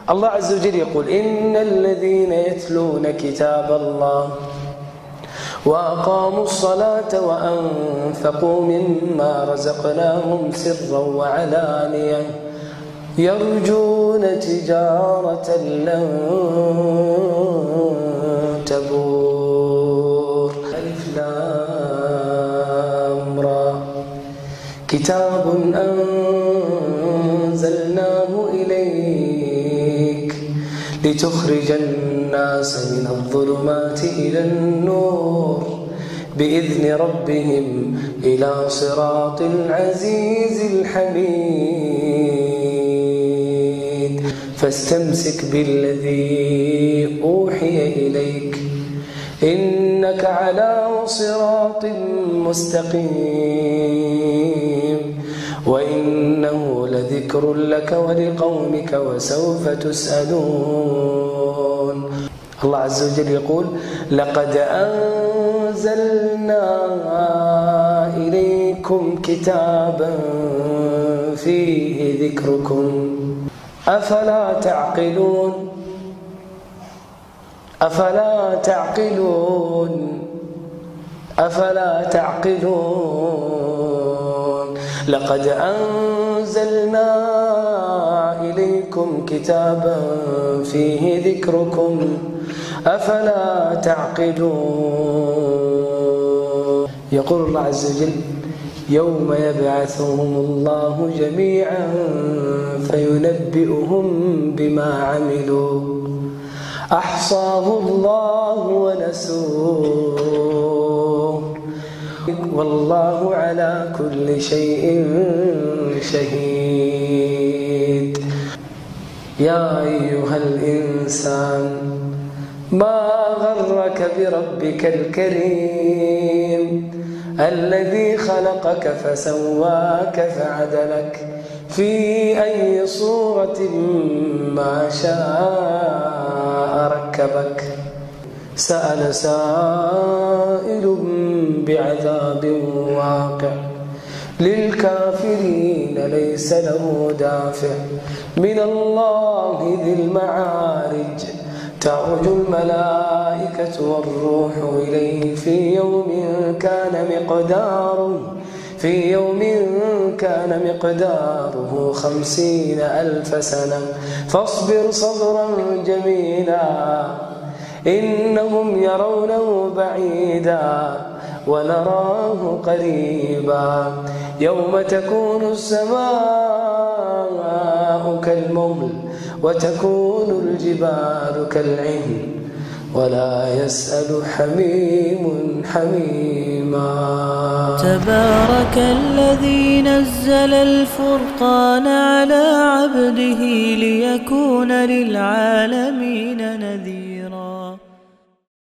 الله عز وجل يقول: إن الذين يتلون كتاب الله وأقاموا الصلاة وأنفقوا مما رزقناهم سرا وعلانية يرجون تجارة لن تبور. ألف لام را. كتاب أنزلناه إليك لتخرج الناس من الظلمات إلى النور بإذن ربهم إلى صراط العزيز الحميد. فاستمسك بالذي أوحي إليك إنك على صراط مستقيم وإنه لذكر لك ولقومك وسوف تسألون. الله عز وجل يقول: لقد أنزلنا إليكم كتابا فيه ذكركم أفلا تعقلون أفلا تعقلون أفلا تعقلون. لقد أنزلنا إليكم كتابا فيه ذكركم أفلا تعقلون. يقول الله عز وجل: يوم يبعثهم الله جميعا فينبئهم بما عملوا أحصاه الله ونسوه والله على كل شيء شهيد. يا أيها الإنسان ما غرك بربك الكريم الذي خلقك فسواك فعدلك في أي صورة ما شاء ركبك. سأل سائل بعذاب واقع للكافرين ليس له دافع من الله ذي المعارج تعرج الملائكة والروح إليه في يوم كان مقداره 50,000 سنة فاصبر صبرا جميلا إنهم يرونه بعيدا ونراه قريبا يوم تكون السماء كالمهل وتكون الجبال كالعهن ولا يسأل حميم حميما. تبارك الذي نزل الفرقان على عبده ليكون للعالمين نذيرا.